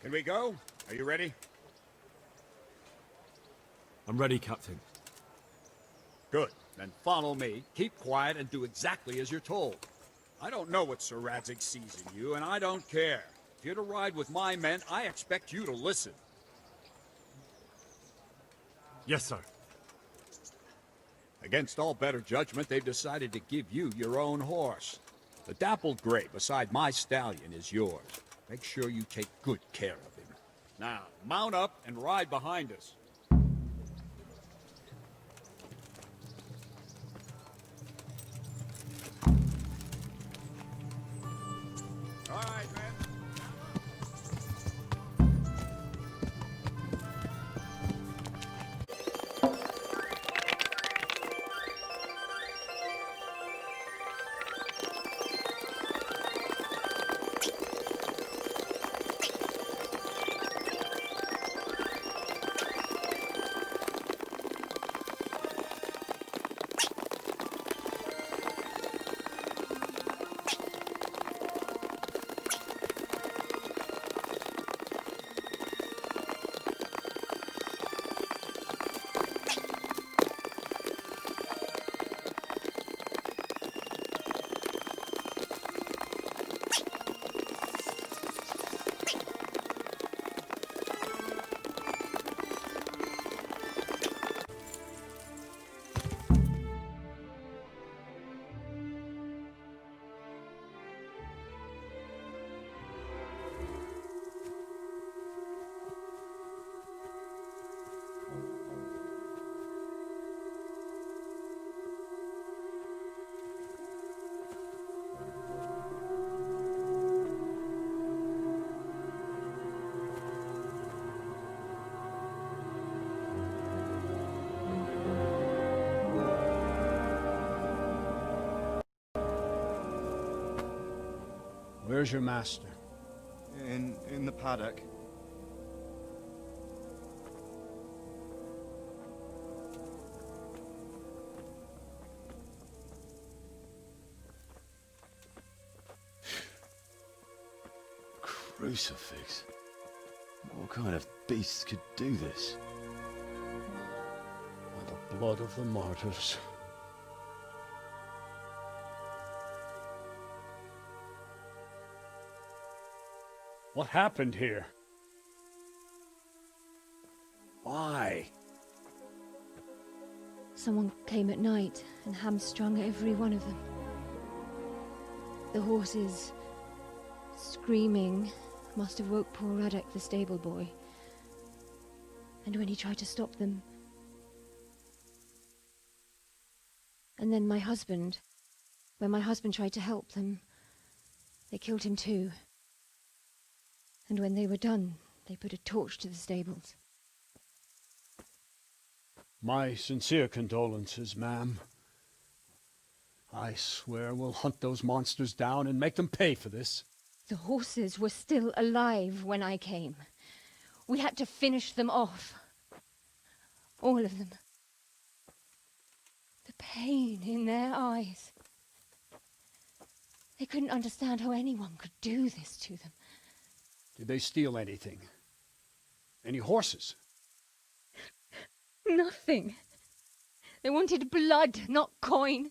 Can we go? Are you ready? I'm ready, Captain. Good. Then follow me, keep quiet, and do exactly as you're told. I don't know what Sir Radzig sees in you, and I don't care. If you're to ride with my men, I expect you to listen. Yes, sir. Against all better judgment, they've decided to give you your own horse. The dappled gray beside my stallion is yours. Make sure you take good care of him. Now, mount up and ride behind us. All right, man. Where's your master? In the paddock. Crucifix? What kind of beast could do this? By the blood of the martyrs. What happened here? Why? Someone came at night and hamstrung every one of them. The horses, screaming, must have woke poor Radek, the stable boy. And when he tried to stop them... And then my husband, when my husband tried to help them, they killed him too. And when they were done, they put a torch to the stables. My sincere condolences, ma'am. I swear we'll hunt those monsters down and make them pay for this. The horses were still alive when I came. We had to finish them off. All of them. The pain in their eyes. They couldn't understand how anyone could do this to them. Did they steal anything? Any horses? Nothing. They wanted blood, not coin.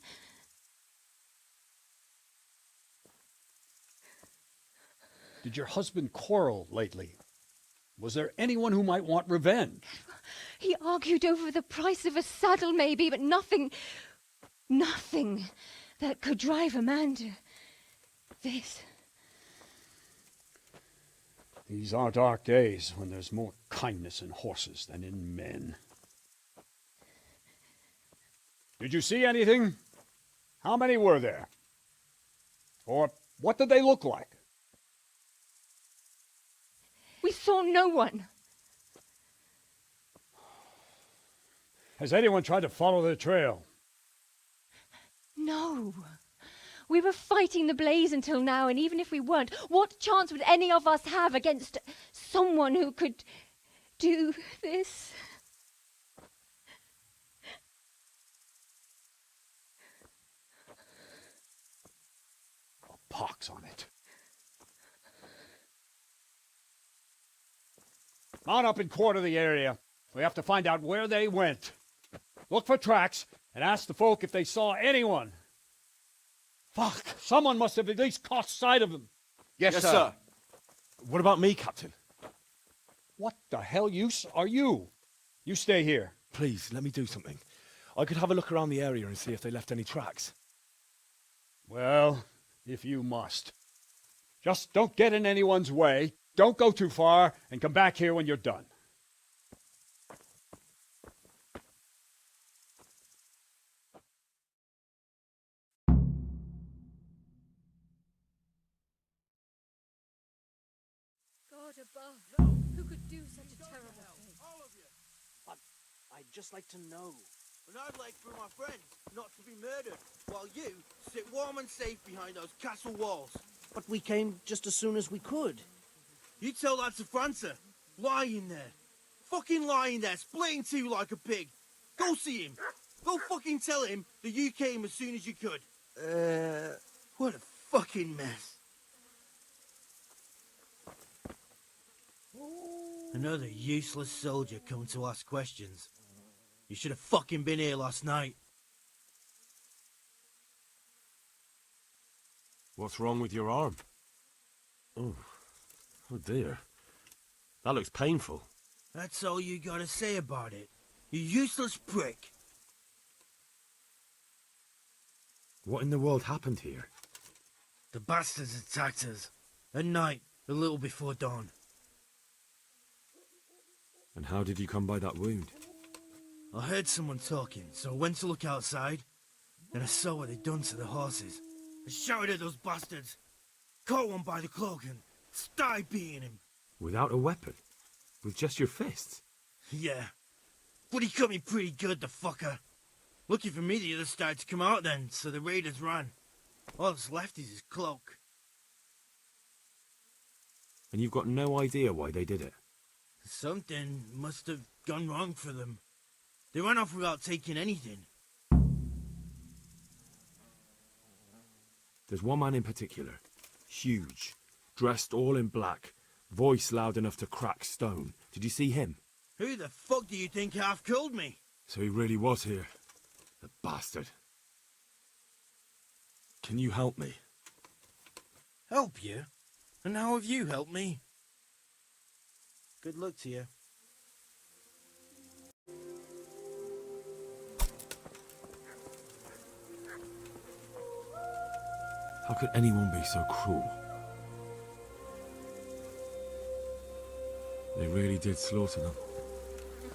Did your husband quarrel lately? Was there anyone who might want revenge? He argued over the price of a saddle, maybe, but nothing that could drive a man to this. These are dark days when there's more kindness in horses than in men. Did you see anything? How many were there? Or what did they look like? We saw no one. Has anyone tried to follow the trail? No. We were fighting the blaze until now, and even if we weren't, what chance would any of us have against someone who could do this? Pox on it. Mount up and quarter the area. We have to find out where they went. Look for tracks and ask the folk if they saw anyone. Fuck! Someone must have at least caught sight of them. Yes, sir. What about me, Captain? What the hell use are you? You stay here. Please, let me do something. I could have a look around the area and see if they left any tracks. Well, if you must. Just don't get in anyone's way, don't go too far, and come back here when you're done. God above, who could do such a terrible thing? I'd just like to know. And I'd like for my friends not to be murdered, while you sit warm and safe behind those castle walls. But we came just as soon as we could. You tell that to França, lying there. Fucking lying there, splitting two like a pig. Go see him. Go fucking tell him that you came as soon as you could. What a fucking mess. Another useless soldier come to ask questions. You should have fucking been here last night. What's wrong with your arm? Oh dear. That looks painful. That's all you gotta say about it. You useless prick. What in the world happened here? The bastards attacked us. At night, a little before dawn. And how did you come by that wound? I heard someone talking, so I went to look outside. Then I saw what they'd done to the horses. I shouted at those bastards. Caught one by the cloak and started beating him. Without a weapon? With just your fists? Yeah. But he cut me pretty good, the fucker. Lucky for me, the others started to come out then, so the raiders ran. All that's left is his cloak. And you've got no idea why they did it? Something must have gone wrong for them. They ran off without taking anything. There's one man in particular. Huge. Dressed all in black. Voice loud enough to crack stone. Did you see him? Who the fuck do you think half killed me? So he really was here. The bastard. Can you help me? Help you? And how have you helped me? Good luck to you. How could anyone be so cruel? They really did slaughter them.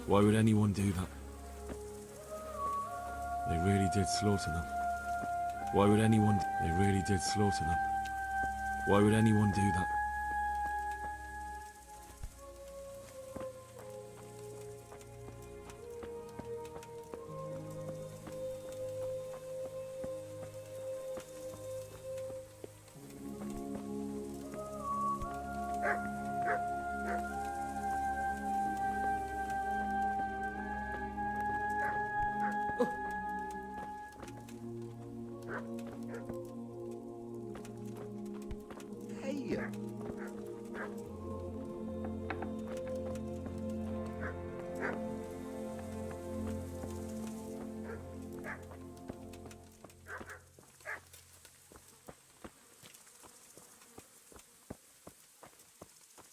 Why would anyone do that? They really did slaughter them. Why would anyone... They really did slaughter them. Why would anyone do that? Hey!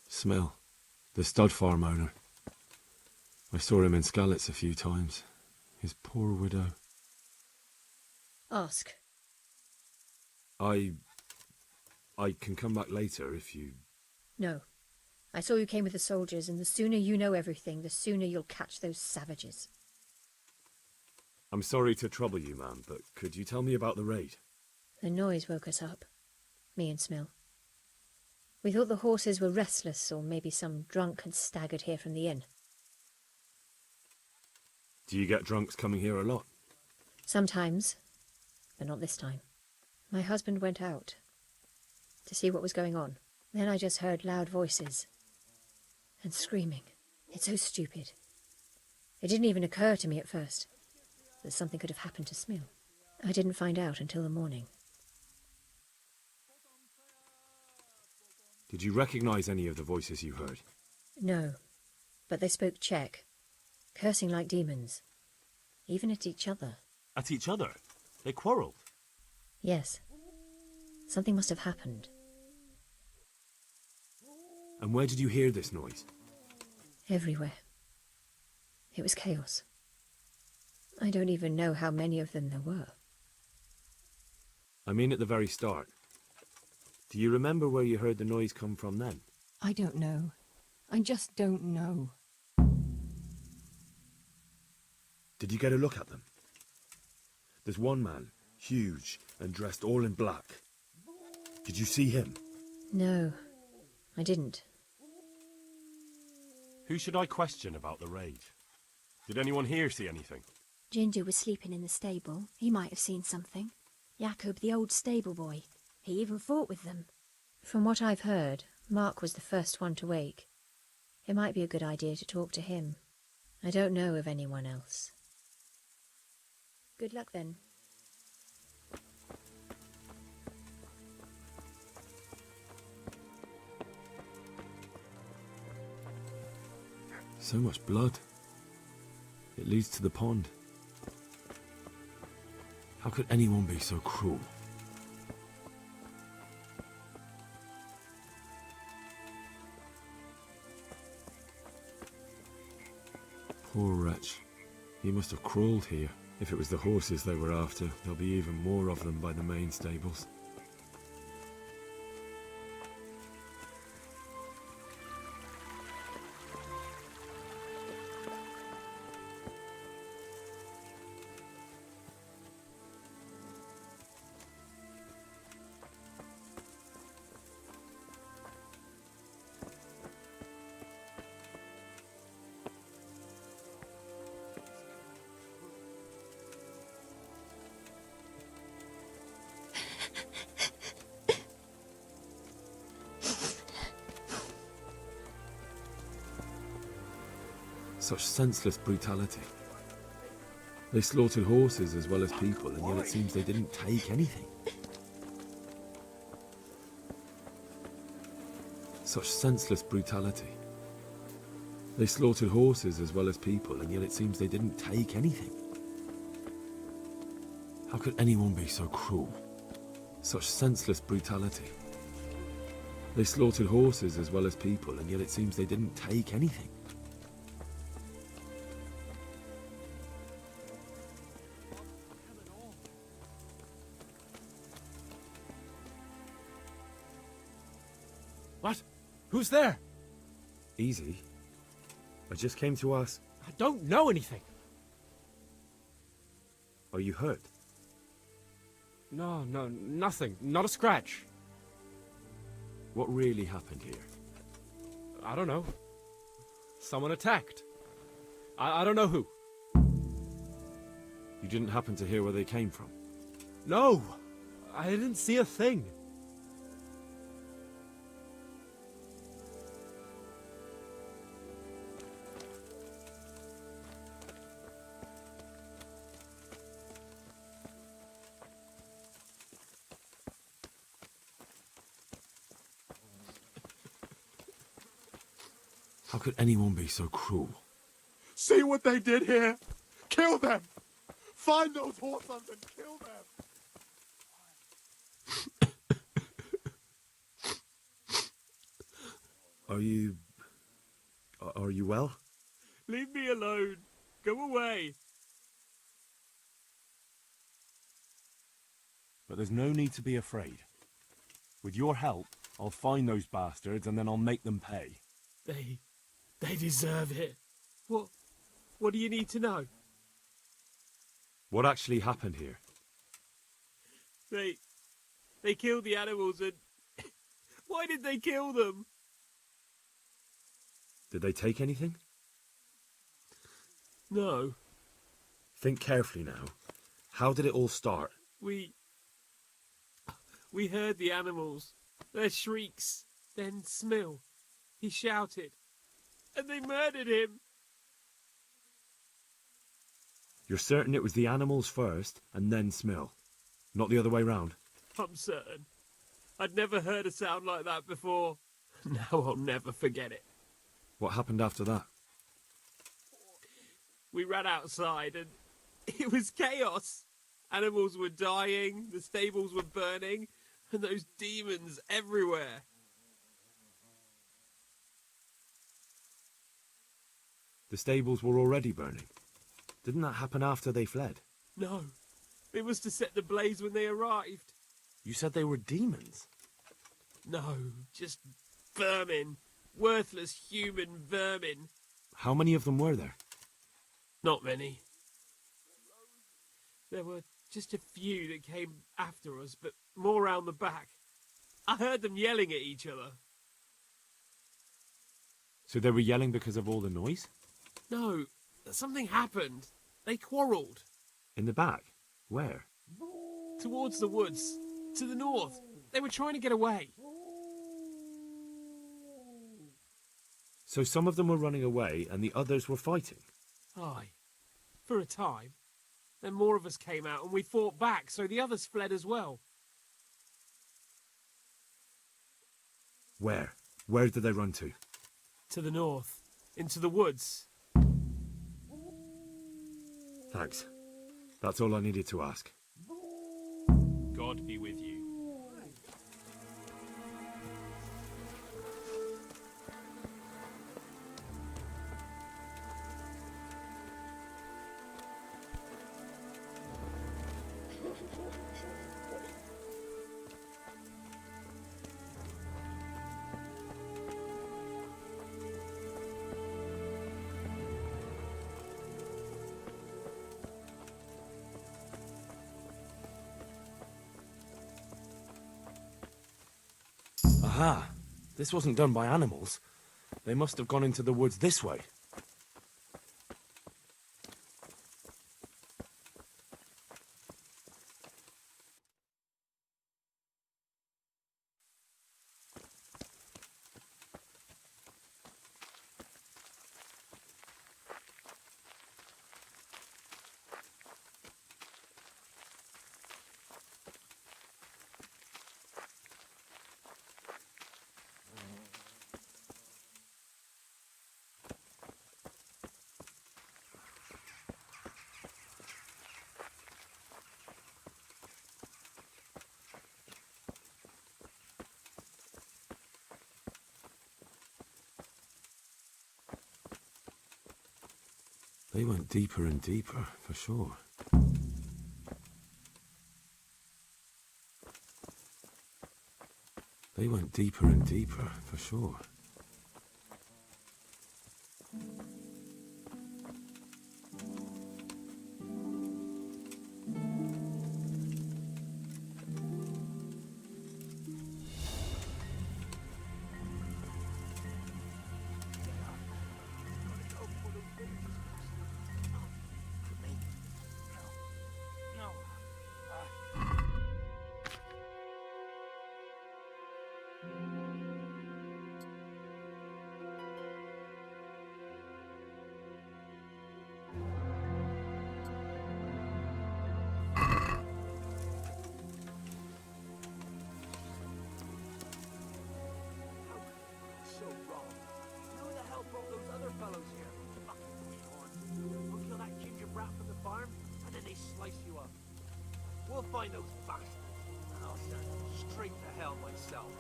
Smell. The stud farm owner. I saw him in Skalitz a few times. His poor widow. Ask. I can come back later if you... No. I saw you came with the soldiers, and the sooner you know everything, the sooner you'll catch those savages. I'm sorry to trouble you, ma'am, but could you tell me about the raid? The noise woke us up, me and Smill. We thought the horses were restless, or maybe some drunk had staggered here from the inn. Do you get drunks coming here a lot? Sometimes, but not this time. My husband went out to see what was going on. Then I just heard loud voices and screaming. It's so stupid. It didn't even occur to me at first that something could have happened to Smill. I didn't find out until the morning. Did you recognize any of the voices you heard? No, but they spoke Czech, cursing like demons, even at each other. At each other? They quarrelled? Yes. Something must have happened. And where did you hear this noise? Everywhere. It was chaos. I don't even know how many of them there were. I mean at the very start. Do you remember where you heard the noise come from then? I don't know. I just don't know. Did you get a look at them? There's one man, huge and dressed all in black. Did you see him? No, I didn't. Who should I question about the raid? Did anyone here see anything? Ginger was sleeping in the stable. He might have seen something. Jacob, the old stable boy. He even fought with them. From what I've heard, Mark was the first one to wake. It might be a good idea to talk to him. I don't know of anyone else. Good luck then. So much blood. It leads to the pond. How could anyone be so cruel? Poor wretch. He must have crawled here. If it was the horses they were after, there'll be even more of them by the main stables. Such senseless brutality. They slaughtered horses as well as people, and yet it seems they didn't take anything. Such senseless brutality. They slaughtered horses as well as people, and yet it seems they didn't take anything. How could anyone be so cruel? Such senseless brutality. They slaughtered horses as well as people, and yet it seems they didn't take anything. What? Who's there? Easy. I just came to ask, I don't know anything. are you hurt? No, nothing. Not a scratch. What really happened here? I don't know. Someone attacked. I don't know who. You didn't happen to hear where they came from? No! I didn't see a thing. How could anyone be so cruel? See what they did here? Kill them! Find those horses and kill them! Are you well? Leave me alone. Go away. But there's no need to be afraid. With your help, I'll find those bastards and then I'll make them pay. They deserve it. What do you need to know? What actually happened here? They killed the animals and... Why did they kill them? Did they take anything? No. Think carefully now. How did it all start? We heard the animals, their shrieks, then Smill. He shouted, and they murdered him. You're certain it was the animals first, and then Smill? Not the other way round? I'm certain. I'd never heard a sound like that before. Now I'll never forget it. What happened after that? We ran outside and it was chaos. Animals were dying, the stables were burning, and those demons everywhere. The stables were already burning. Didn't that happen after they fled? No, it was to set the blaze when they arrived. You said they were demons? No, just vermin. Worthless human vermin. How many of them were there? Not many. There were just a few that came after us, but more round the back. I heard them yelling at each other. So they were yelling because of all the noise? No, something happened. They quarrelled. In the back? Where? Towards the woods. To the north. They were trying to get away. So some of them were running away and the others were fighting? Aye. For a time. Then more of us came out and we fought back, so the others fled as well. Where? Where did they run to? To the north. Into the woods. Thanks. That's all I needed to ask. God be with you. Aha! This wasn't done by animals. They must have gone into the woods this way. They went deeper and deeper, for sure. They went deeper and deeper, for sure. We'll find those bastards, and I'll send them straight to hell myself.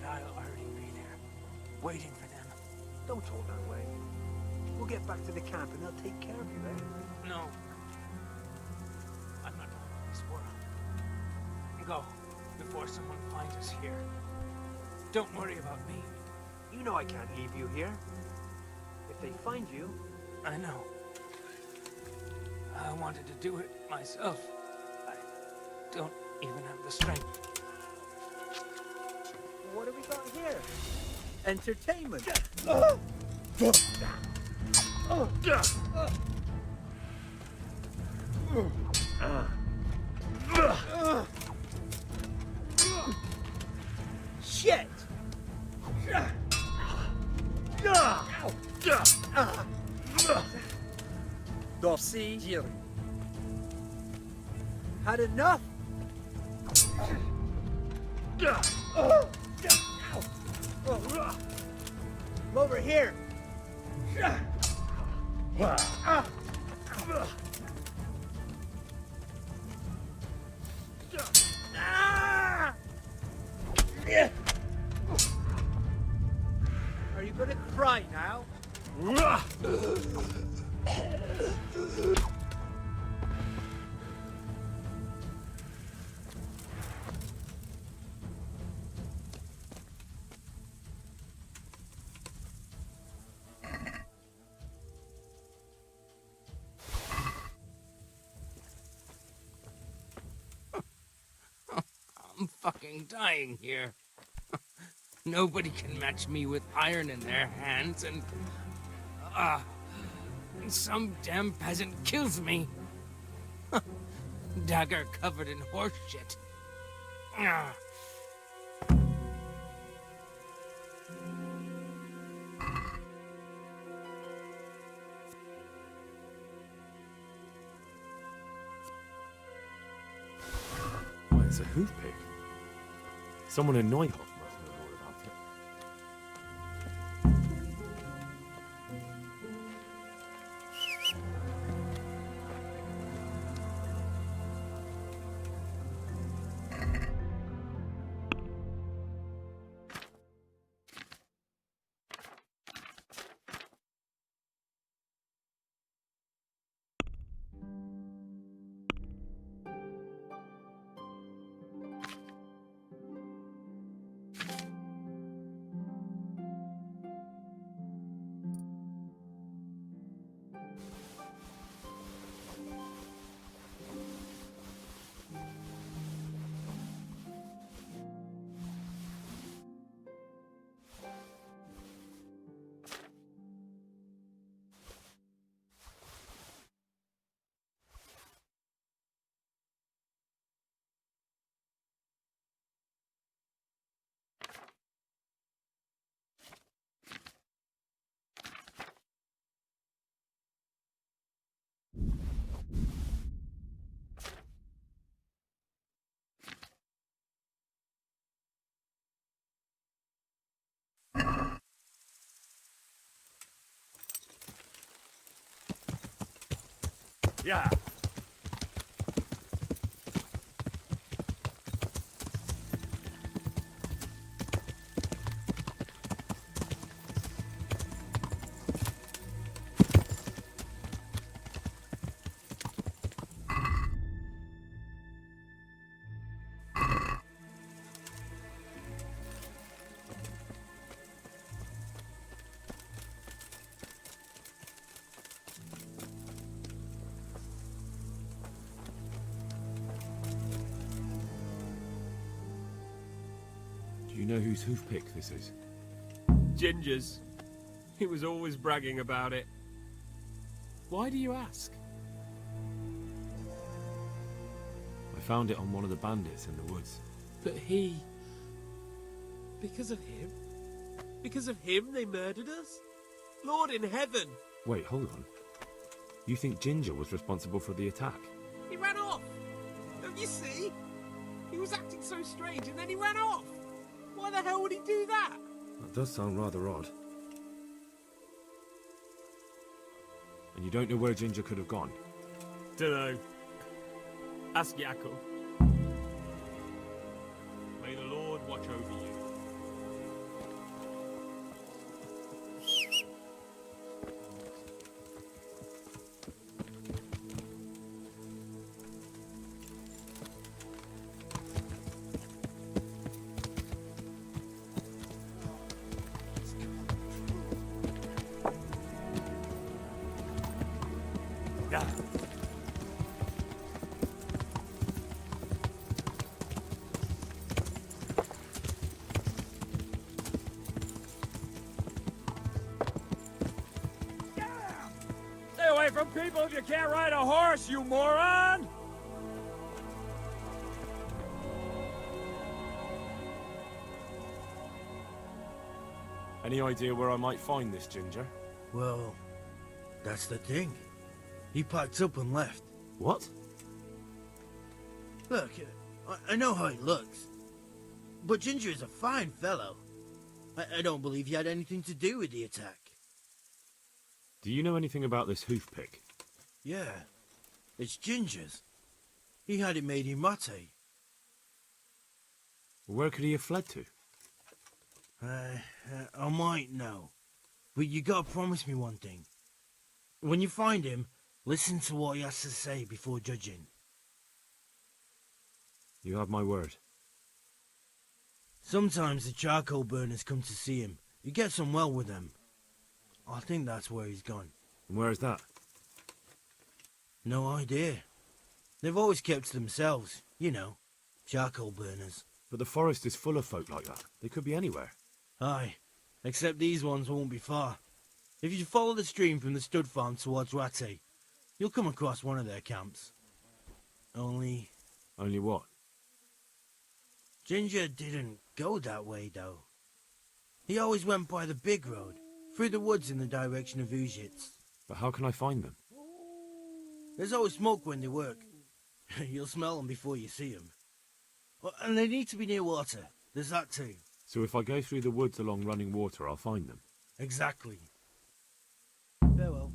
But I'll already be there, waiting for them. Don't talk that way. We'll get back to the camp and they'll take care of you, eh? No. I'm not going to this world. Go, before someone finds us here. Don't worry about me. You know I can't leave you here. If they find you... I know. I wanted to do it myself. I don't even have the strength. What have we got here? Entertainment. Shit! Dossier. Had enough? Over here. Are you gonna cry now? I'm fucking dying here. Nobody can match me with iron in their hands, and some damn peasant kills me. Dagger covered in horse shit. Why, it's a hoof pick. Someone in Neuhof must know more about it. Yeah. Do you know whose hoof pick this is? Ginger's. He was always bragging about it. Why do you ask? I found it on one of the bandits in the woods. But he... Because of him? Because of him they murdered us? Lord in heaven! Wait, hold on. You think Ginger was responsible for the attack? He ran off! Don't you see? He was acting so strange and then he ran off! Why the hell would he do that? That does sound rather odd. And you don't know where Ginger could have gone? Dunno. Ask Jakob. May the Lord watch over you. people if you can't ride a horse, you moron! Any idea where I might find this ginger? Well, that's the thing. He packed up and left. What? Look, I know how he looks. But Ginger is a fine fellow. I don't believe he had anything to do with the attack. Do you know anything about this hoof pick? Yeah, it's Ginger's. He had it made in Mate. Where could he have fled to? I might know. But you gotta promise me one thing. When you find him, listen to what he has to say before judging. You have my word. Sometimes the charcoal burners come to see him. He gets on well with them. I think that's where he's gone. And where is that? No idea. They've always kept to themselves, you know, charcoal burners. But the forest is full of folk like that. They could be anywhere. Aye, except these ones won't be far. If you follow the stream from the stud farm towards Rate, you'll come across one of their camps. Only what? Ginger didn't go that way, though. He always went by the big road, through the woods in the direction of Ujits. But how can I find them? There's always smoke when they work. You'll smell them before you see them. And they need to be near water. There's that too. So if I go through the woods along running water, I'll find them? Exactly. Farewell.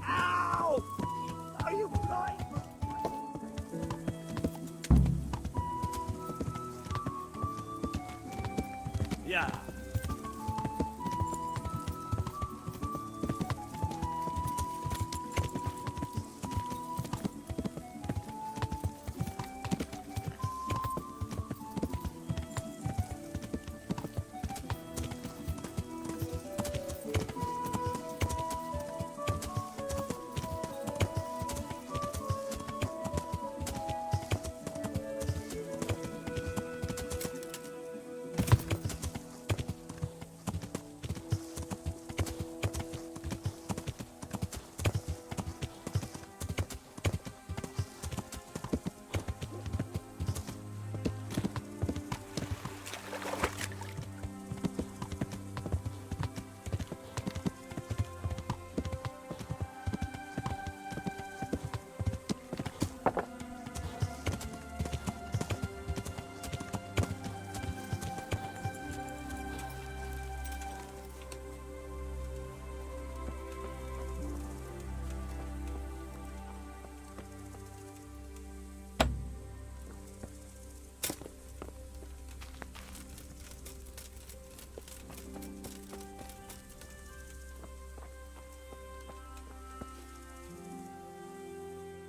Ow! Are you blind? Yeah.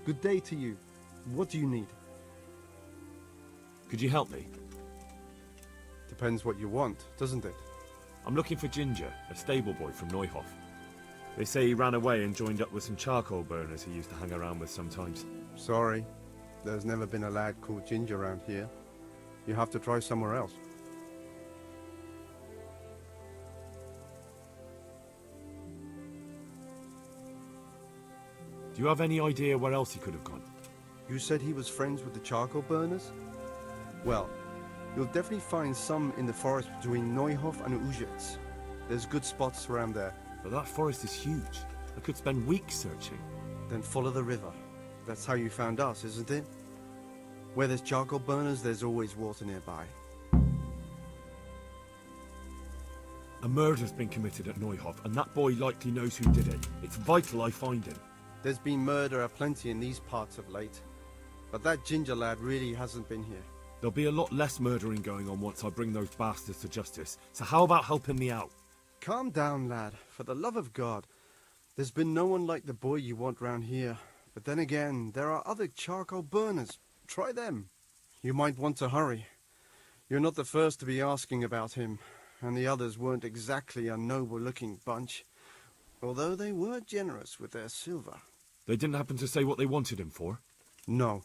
Good day to you. What do you need? Could you help me? Depends what you want, doesn't it? I'm looking for Ginger, a stable boy from Neuhof. They say he ran away and joined up with some charcoal burners he used to hang around with sometimes. Sorry. There's never been a lad called Ginger around here. You have to try somewhere else. Do you have any idea where else he could have gone? You said he was friends with the charcoal burners? Well, you'll definitely find some in the forest between Neuhof and Ujits. There's good spots around there. But that forest is huge. I could spend weeks searching. Then follow the river. That's how you found us, isn't it? Where there's charcoal burners, there's always water nearby. A murder's been committed at Neuhof, and that boy likely knows who did it. It's vital I find him. There's been murder aplenty in these parts of late. But that Ginger lad really hasn't been here. There'll be a lot less murdering going on once I bring those bastards to justice. So how about helping me out? Calm down, lad. For the love of God. There's been no one like the boy you want round here. But then again, there are other charcoal burners. Try them. You might want to hurry. You're not the first to be asking about him. and the others weren't exactly a noble-looking bunch, although they were generous with their silver. They didn't happen to say what they wanted him for? No,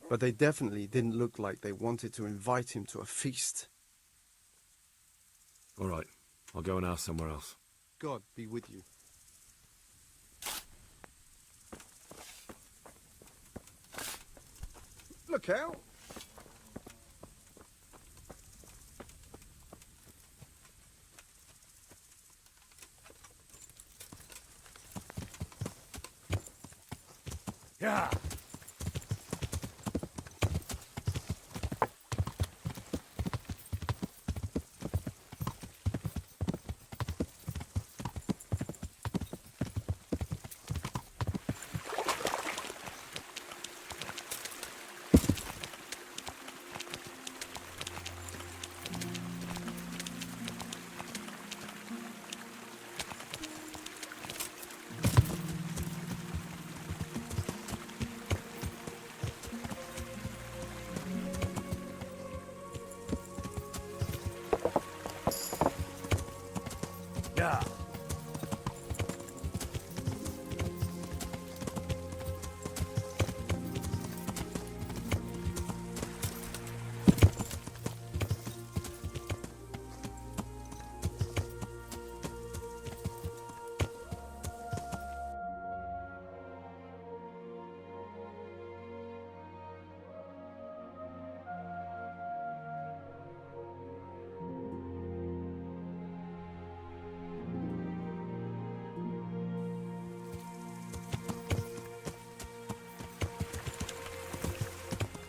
but they definitely didn't look like they wanted to invite him to a feast. All right, I'll go and ask somewhere else. God be with you. Look out! Yeah. Yeah.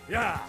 Yeah.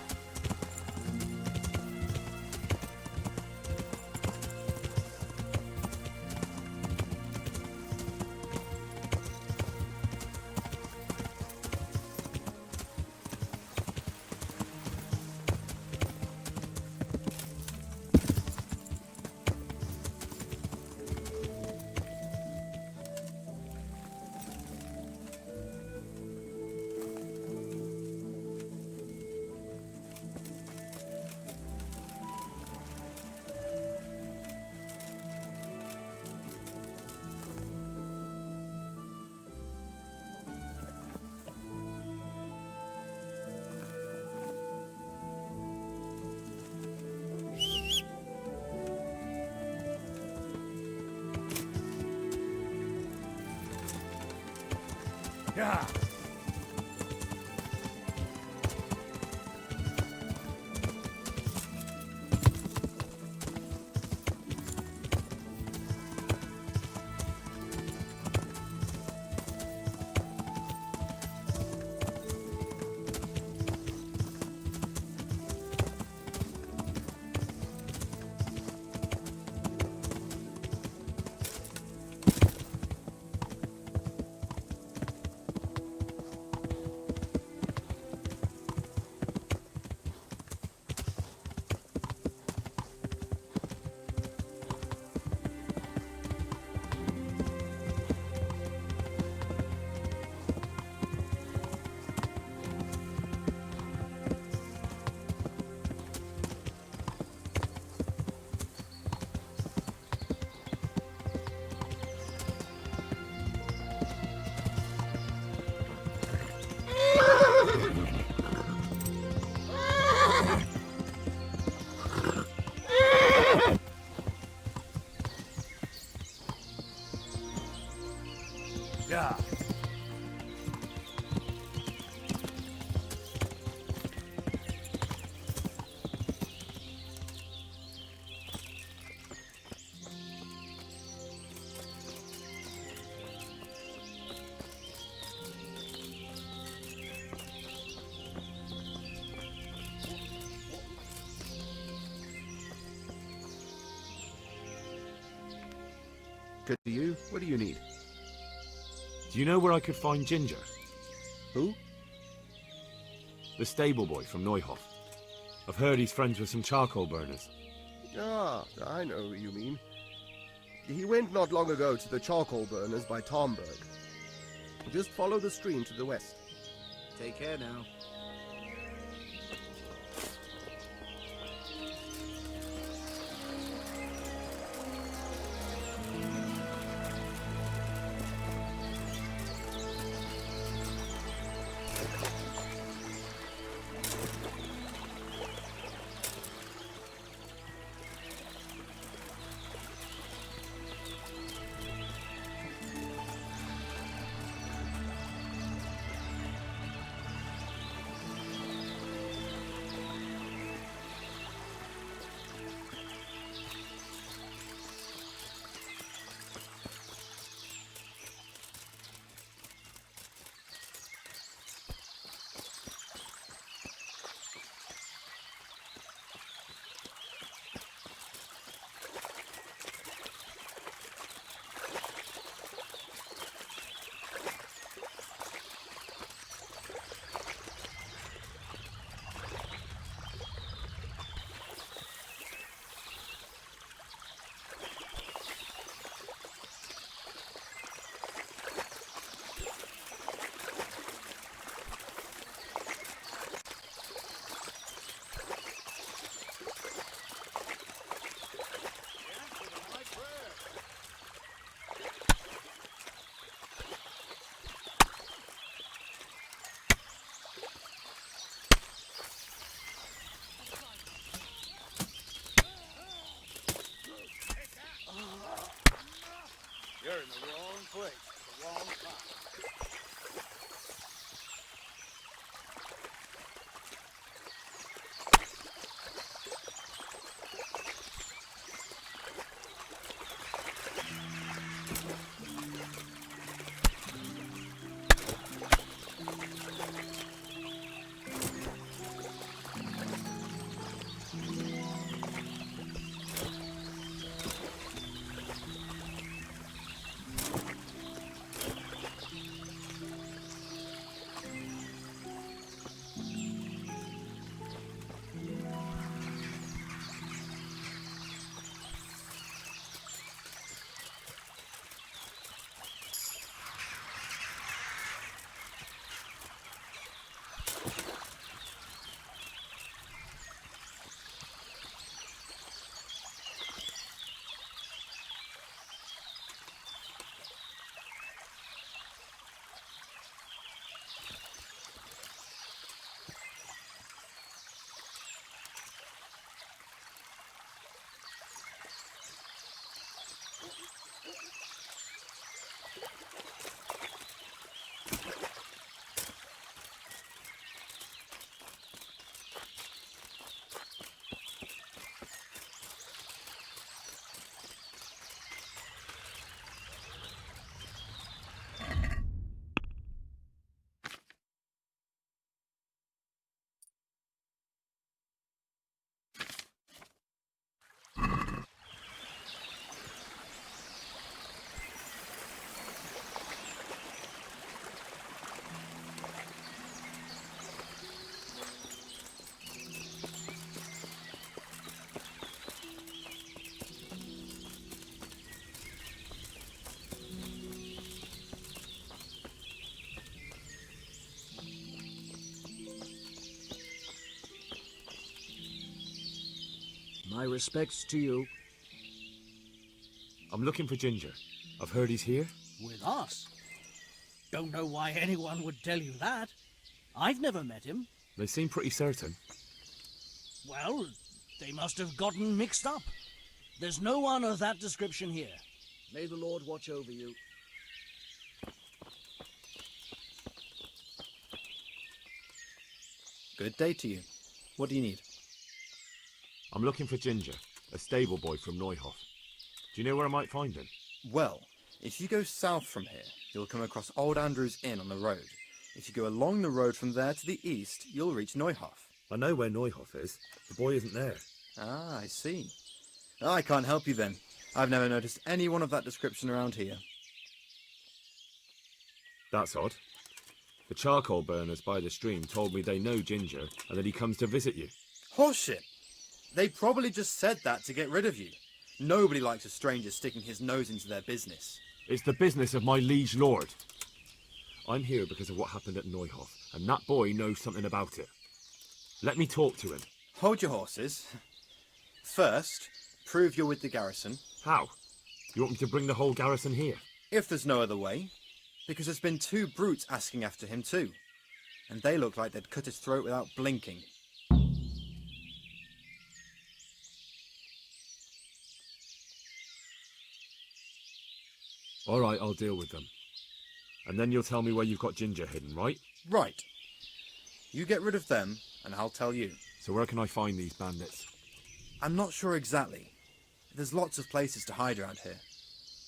Yeah. Yeah. Good to you. What do you need? Do you know where I could find Ginger? Who? The stable boy from Neuhof. I've heard he's friends with some charcoal burners. Ah, I know who you mean. He went not long ago to the charcoal burners by Tomberg. Just follow the stream to the west. Take care now. My respects to you. I'm looking for Ginger. I've heard he's here. With us? Don't know why anyone would tell you that. I've never met him. They seem pretty certain. Well, they must have gotten mixed up. There's no one of that description here. May the Lord watch over you. Good day to you. What do you need? I'm looking for Ginger, a stable boy from Neuhof. Do you know where I might find him? Well, if you go south from here, you'll come across Old Andrew's Inn on the road. If you go along the road from there to the east, you'll reach Neuhof. I know where Neuhof is. The boy isn't there. Ah, I see. I can't help you then. I've never noticed anyone of that description around here. That's odd. The charcoal burners by the stream told me they know Ginger and that he comes to visit you. Horseshit! They probably just said that to get rid of you. Nobody likes a stranger sticking his nose into their business. It's the business of my liege lord. I'm here because of what happened at Neuhof, and that boy knows something about it. Let me talk to him. Hold your horses. First, prove you're with the garrison. How? You want me to bring the whole garrison here? If there's no other way. Because there's been 2 brutes asking after him too. And they look like they'd cut his throat without blinking. All right, I'll deal with them. And then you'll tell me where you've got Ginger hidden, right? Right. You get rid of them, and I'll tell you. So where can I find these bandits? I'm not sure exactly. There's lots of places to hide around here.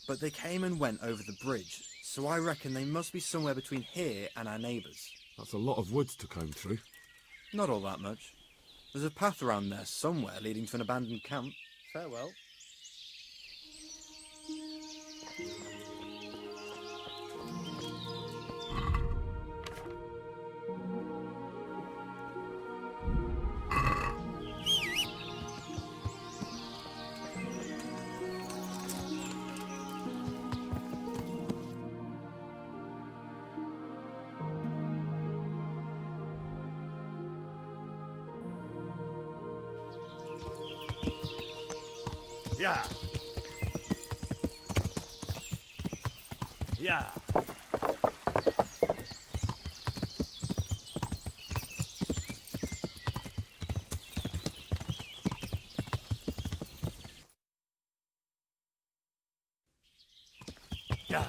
But they came and went over the bridge, so I reckon they must be somewhere between here and our neighbours. That's a lot of woods to comb through. Not all that much. There's a path around there somewhere leading to an abandoned camp. Farewell. Yeah. Yeah. Yeah.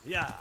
Yeah.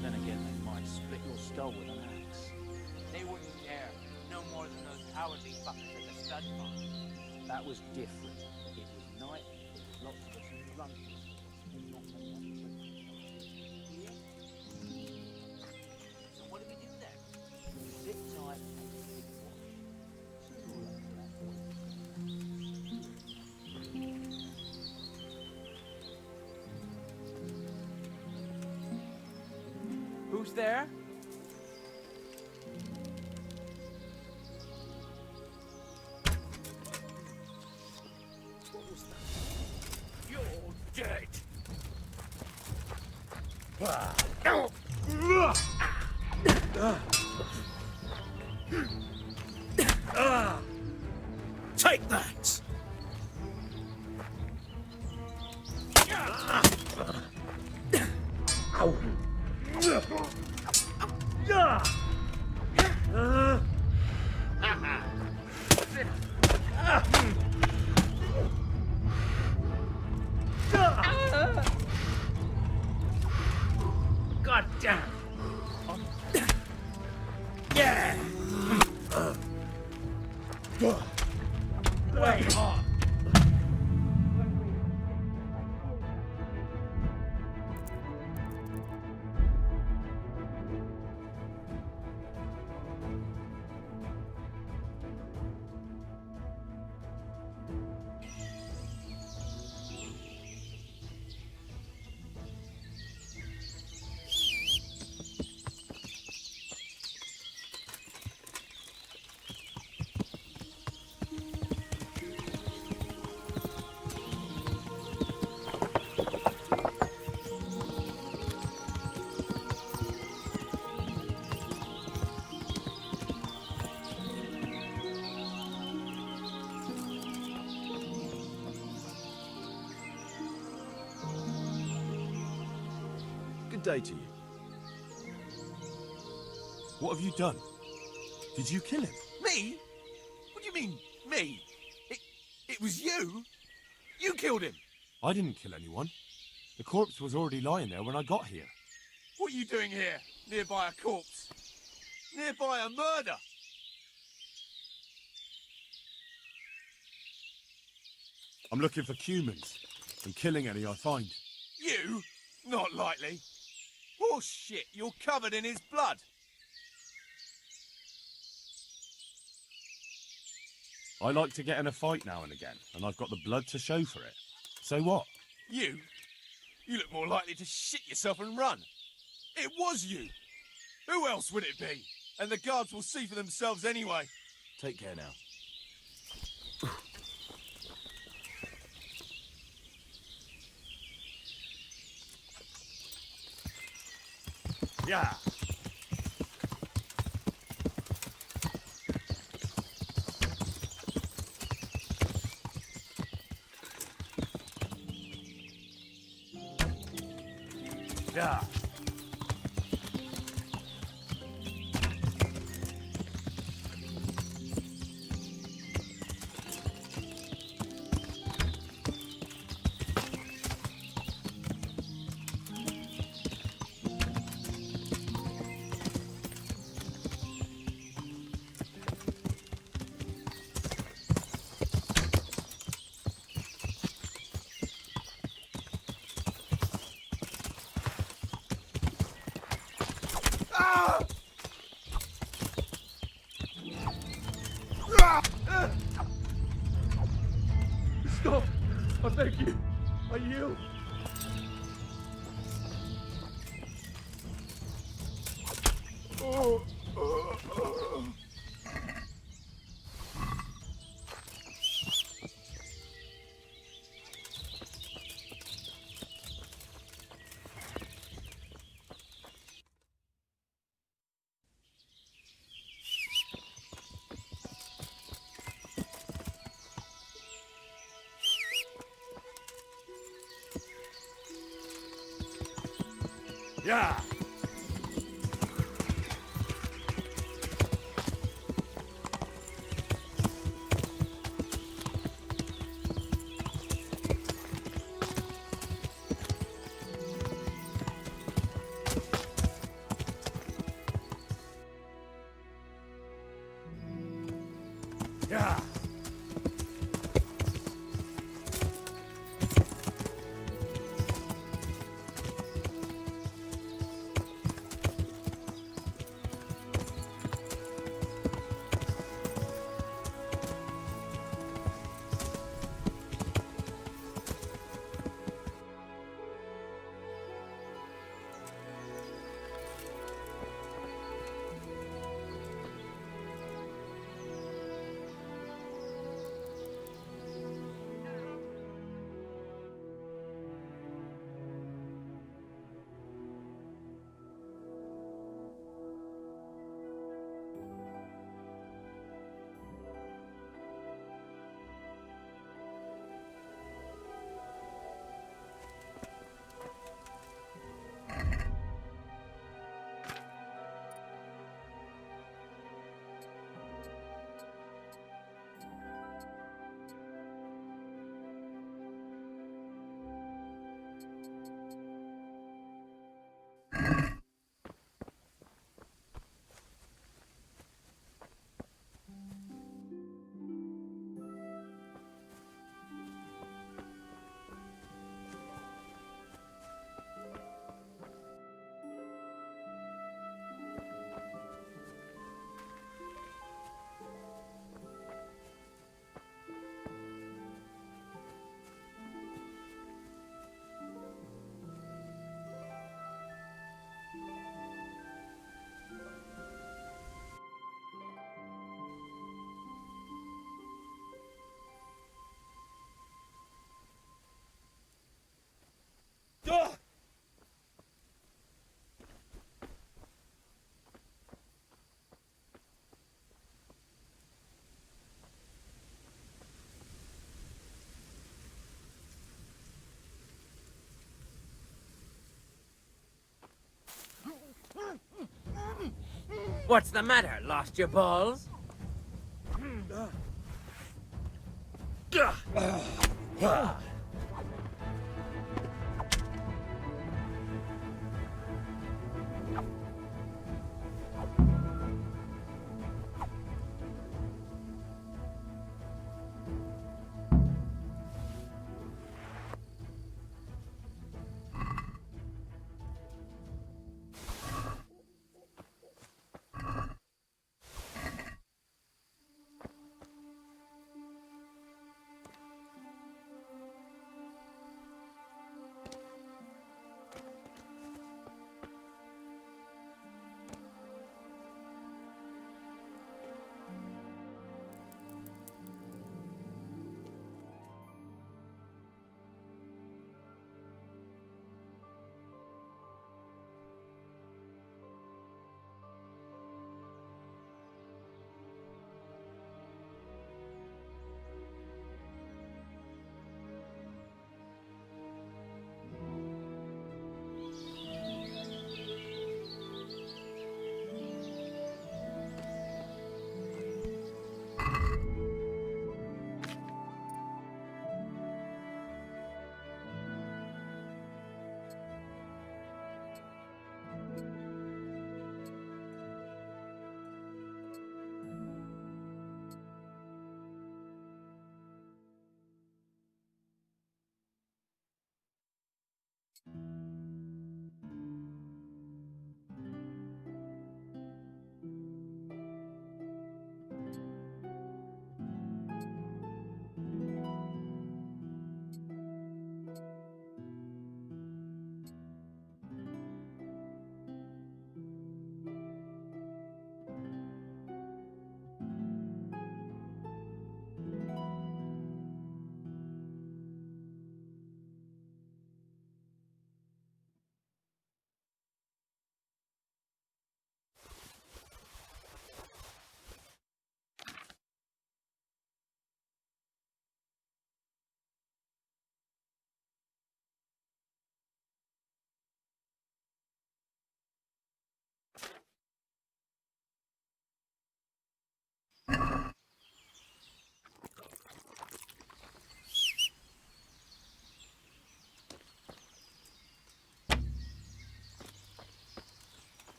Then again, they might split your skull with an axe. They wouldn't dare. No more than those cowardly fuckers at the stud farm. That was different. It was night, there was lots of us in the run. So what do we do then? Sit tight and keep watch. Sooner or later, that boy Who's there? What was that? You're dead. Take that! Ow! God damn. Yeah. Way on. Good day to you. What have you done? Did you kill him? Me? What do you mean, me? It was you? You killed him! I didn't kill anyone. The corpse was already lying there when I got here. What are you doing here, nearby a corpse? Nearby a murder? I'm looking for humans and killing any I find. You? Not likely. Oh shit, you're covered in his blood. I like to get in a fight now and again, and I've got the blood to show for it. So what? You? You look more likely to shit yourself and run. It was you. Who else would it be? And the guards will see for themselves anyway. Take care now. Yeah. Yeah. Stop! I beg you. I yield. Yeah. Yeah. What's the matter? Lost your balls? Yeah.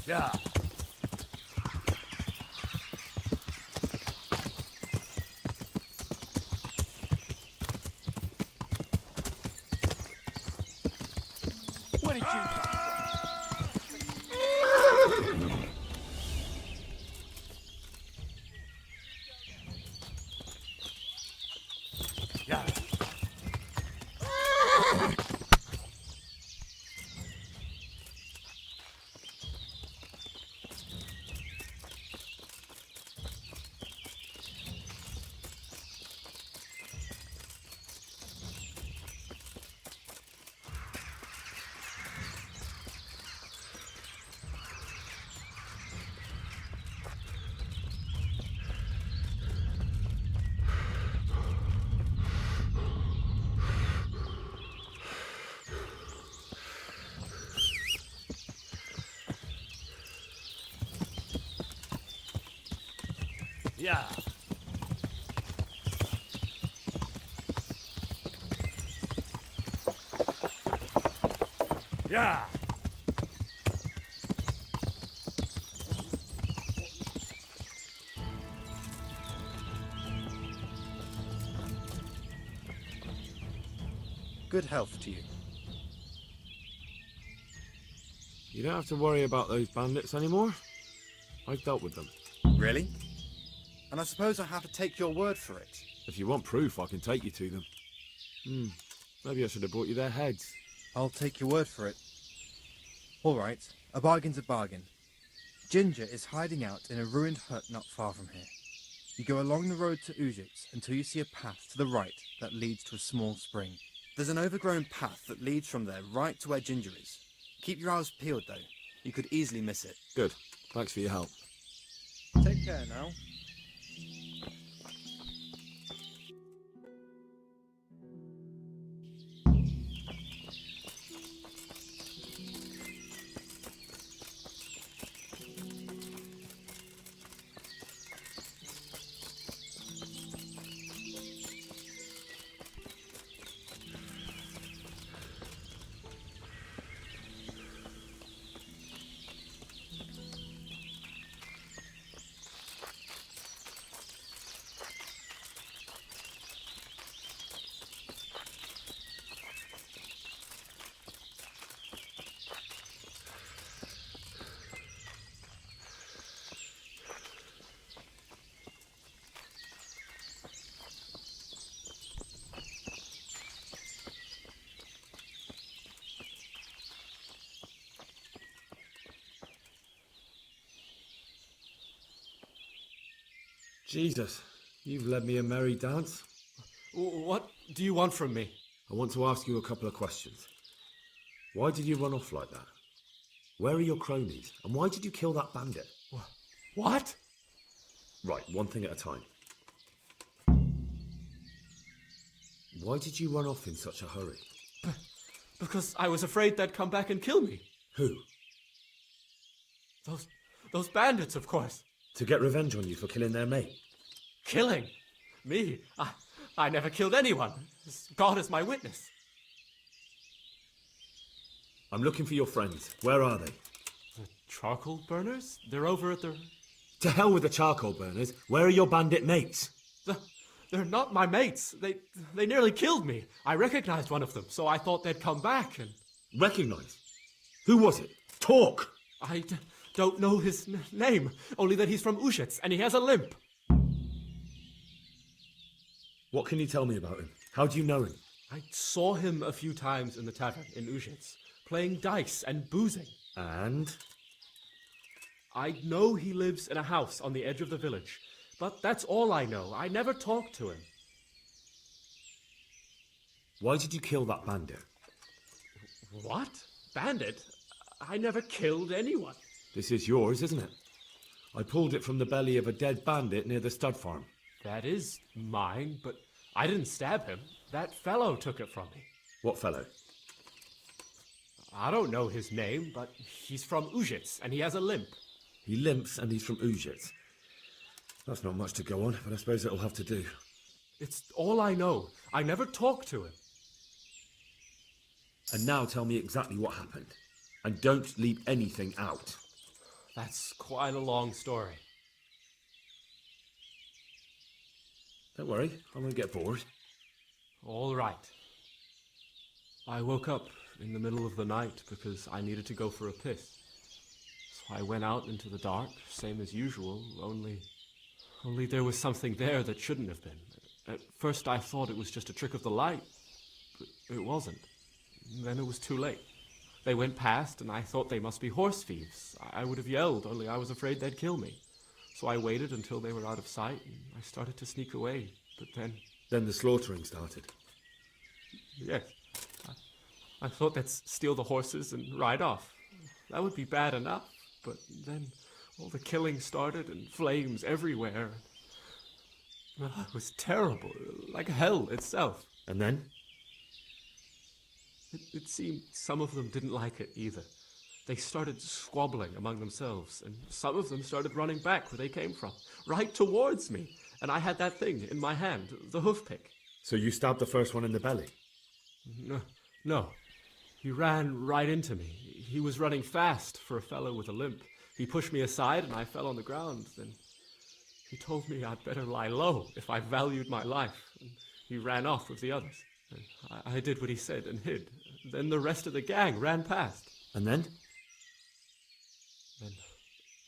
Yeah. Where did you come from? Yeah. Yeah. Yeah. Good health to you. You don't have to worry about those bandits anymore. I've dealt with them. Really? And I suppose I have to take your word for it. If you want proof, I can take you to them. Maybe I should have brought you their heads. I'll take your word for it. All right, a bargain's a bargain. Ginger is hiding out in a ruined hut not far from here. You go along the road to Ujits until you see a path to the right that leads to a small spring. There's an overgrown path that leads from there right to where Ginger is. Keep your eyes peeled, though. You could easily miss it. Good. Thanks for your help. Take care now. Jesus, you've led me a merry dance. What do you want from me? I want to ask you a couple of questions. Why did you run off like that? Where are your cronies? And why did you kill that bandit? What? Right, one thing at a time. Why did you run off in such a hurry? Because I was afraid they'd come back and kill me. Who? Those bandits, of course. To get revenge on you for killing their mate? Killing? Me? I never killed anyone. God is my witness. I'm looking for your friends. Where are they? The charcoal burners? They're over at the... To hell with the charcoal burners. Where are your bandit mates? They're not my mates. They nearly killed me. I recognized one of them, so I thought they'd come back and... Recognized? Who was it? Talk! I don't know his name, only that he's from Ushets and he has a limp. What can you tell me about him? How do you know him? I saw him a few times in the tavern in Ushets, playing dice and boozing. And? I know he lives in a house on the edge of the village, but that's all I know. I never talked to him. Why did you kill that bandit? What? Bandit? I never killed anyone. This is yours, isn't it? I pulled it from the belly of a dead bandit near the stud farm. That is mine, but I didn't stab him. That fellow took it from me. What fellow? I don't know his name, but he's from Ushets and he has a limp. He limps and he's from Ushets. That's not much to go on, but I suppose it'll have to do. It's all I know. I never talked to him. And now tell me exactly what happened. And don't leave anything out. That's quite a long story. Don't worry, I won't get bored. All right. I woke up in the middle of the night because I needed to go for a piss. So I went out into the dark, same as usual, only there was something there that shouldn't have been. At first I thought it was just a trick of the light, but it wasn't. Then it was too late. They went past, and I thought they must be horse thieves. I would have yelled, only I was afraid they'd kill me. So I waited until they were out of sight, and I started to sneak away. But then... Then the slaughtering started? Yes. I thought they'd steal the horses and ride off. That would be bad enough, but then all the killing started, and flames everywhere. It was terrible, like hell itself. And then? It seemed some of them didn't like it either. They started squabbling among themselves, and some of them started running back where they came from, right towards me. And I had that thing in my hand, the hoof pick. So you stabbed the first one in the belly? No. He ran right into me. He was running fast for a fellow with a limp. He pushed me aside and I fell on the ground. Then he told me I'd better lie low if I valued my life. And he ran off with the others. I did what he said and hid. Then the rest of the gang ran past. And then?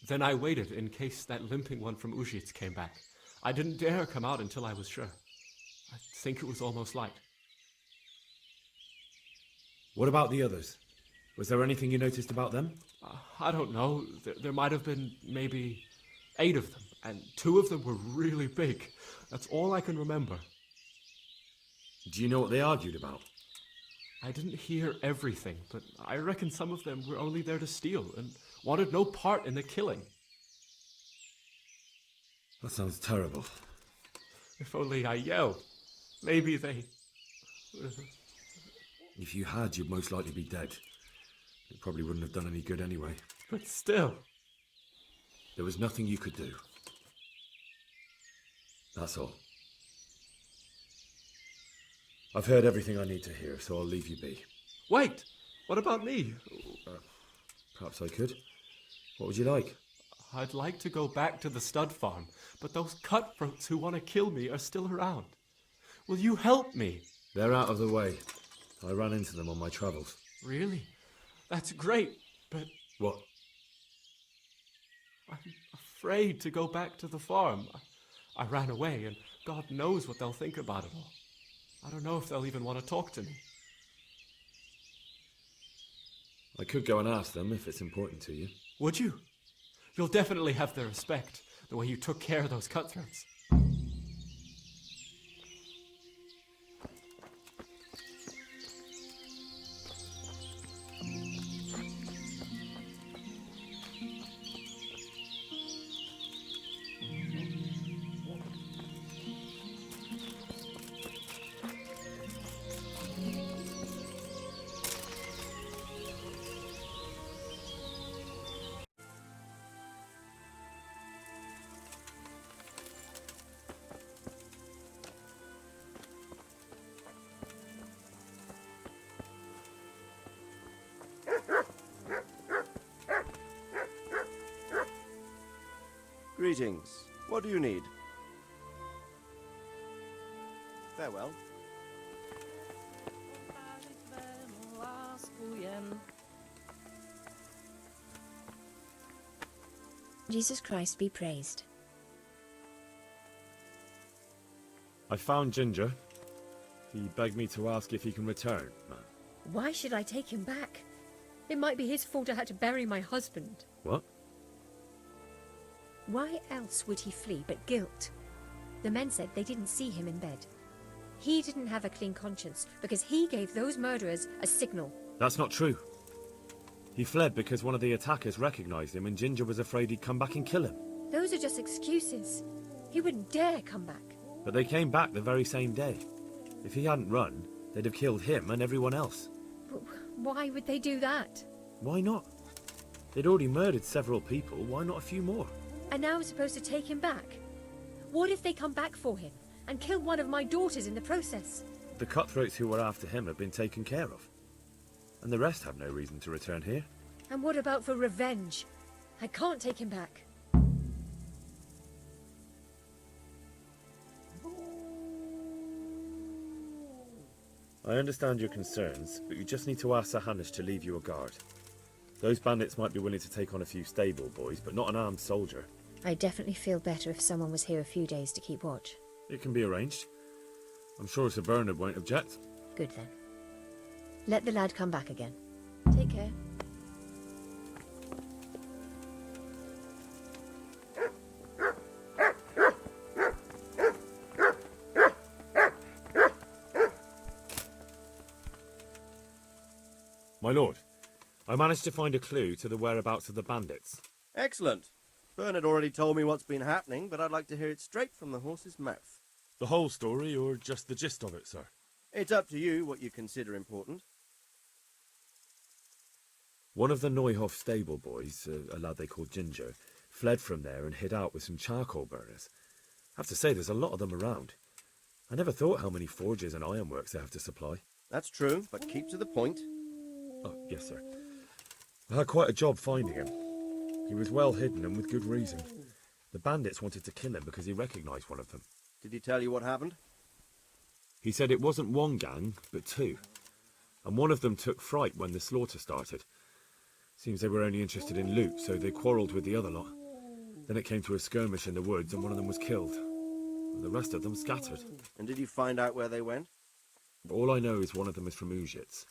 Then I waited in case that limping one from Ushits came back. I didn't dare come out until I was sure. I think it was almost light. What about the others? Was there anything you noticed about them? I don't know. There might have been maybe 8 of them, and 2 of them were really big. That's all I can remember. Do you know what they argued about? I didn't hear everything, but I reckon some of them were only there to steal and wanted no part in the killing. That sounds terrible. If only I yelled. Maybe they... If you had, you'd most likely be dead. It probably wouldn't have done any good anyway. But still... There was nothing you could do. That's all. I've heard everything I need to hear, so I'll leave you be. Wait! What about me? Perhaps I could. What would you like? I'd like to go back to the stud farm, but those cutthroats who want to kill me are still around. Will you help me? They're out of the way. I ran into them on my travels. Really? That's great, but... What? I'm afraid to go back to the farm. I ran away, and God knows what they'll think about it all. I don't know if they'll even want to talk to me. I could go and ask them if it's important to you. Would you? You'll definitely have their respect, the way you took care of those cutthroats. Greetings. What do you need? Farewell. Jesus Christ be praised. I found Ginger. He begged me to ask if he can return. Why should I take him back? It might be his fault I had to bury my husband. What? Why else would he flee but guilt? The men said they didn't see him in bed. He didn't have a clean conscience because he gave those murderers a signal. That's not true. He fled because one of the attackers recognized him and Ginger was afraid he'd come back and kill him. Those are just excuses. He wouldn't dare come back. But they came back the very same day. If he hadn't run, they'd have killed him and everyone else. Why would they do that? Why not? They'd already murdered several people, why not a few more? And now I'm supposed to take him back? What if they come back for him and kill one of my daughters in the process? The cutthroats who were after him have been taken care of. And the rest have no reason to return here. And what about for revenge? I can't take him back. I understand your concerns, but you just need to ask Sir Hanish to leave you a guard. Those bandits might be willing to take on a few stable boys, but not an armed soldier. I'd definitely feel better if someone was here a few days to keep watch. It can be arranged. I'm sure Sir Bernard won't object. Good then. Let the lad come back again. Take care. My lord, I managed to find a clue to the whereabouts of the bandits. Excellent. Bernard already told me what's been happening, but I'd like to hear it straight from the horse's mouth. The whole story, or just the gist of it, sir? It's up to you what you consider important. One of the Neuhof stable boys, a lad they called Ginger, fled from there and hid out with some charcoal burners. I have to say, there's a lot of them around. I never thought how many forges and ironworks they have to supply. That's true, but keep to the point. Oh, yes, sir. I had quite a job finding him. He was well hidden and with good reason. The bandits wanted to kill him because he recognised one of them. Did he tell you what happened? He said it wasn't one gang, but two. And one of them took fright when the slaughter started. Seems they were only interested in loot, so they quarrelled with the other lot. Then it came to a skirmish in the woods and one of them was killed. And the rest of them scattered. And did you find out where they went? All I know is one of them is from Užits.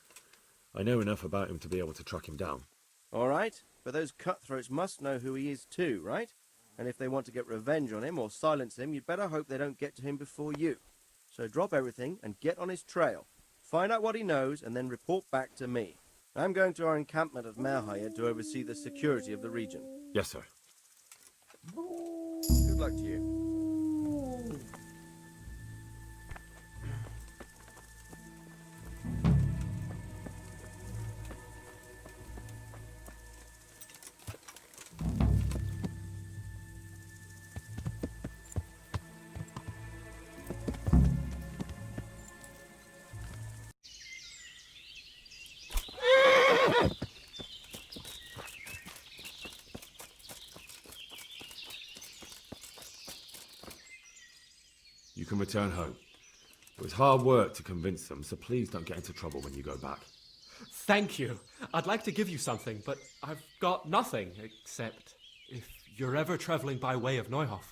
I know enough about him to be able to track him down. All right, but those cutthroats must know who he is too, right? And if they want to get revenge on him or silence him, you'd better hope they don't get to him before you. So drop everything and get on his trail. Find out what he knows and then report back to me. I'm going to our encampment at Merhayed to oversee the security of the region. Yes, sir. Good luck to you. You can return home. It was hard work to convince them, so please don't get into trouble when you go back. Thank you. I'd like to give you something, but I've got nothing, except if you're ever traveling by way of Neuhof,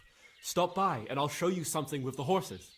stop by and I'll show you something with the horses.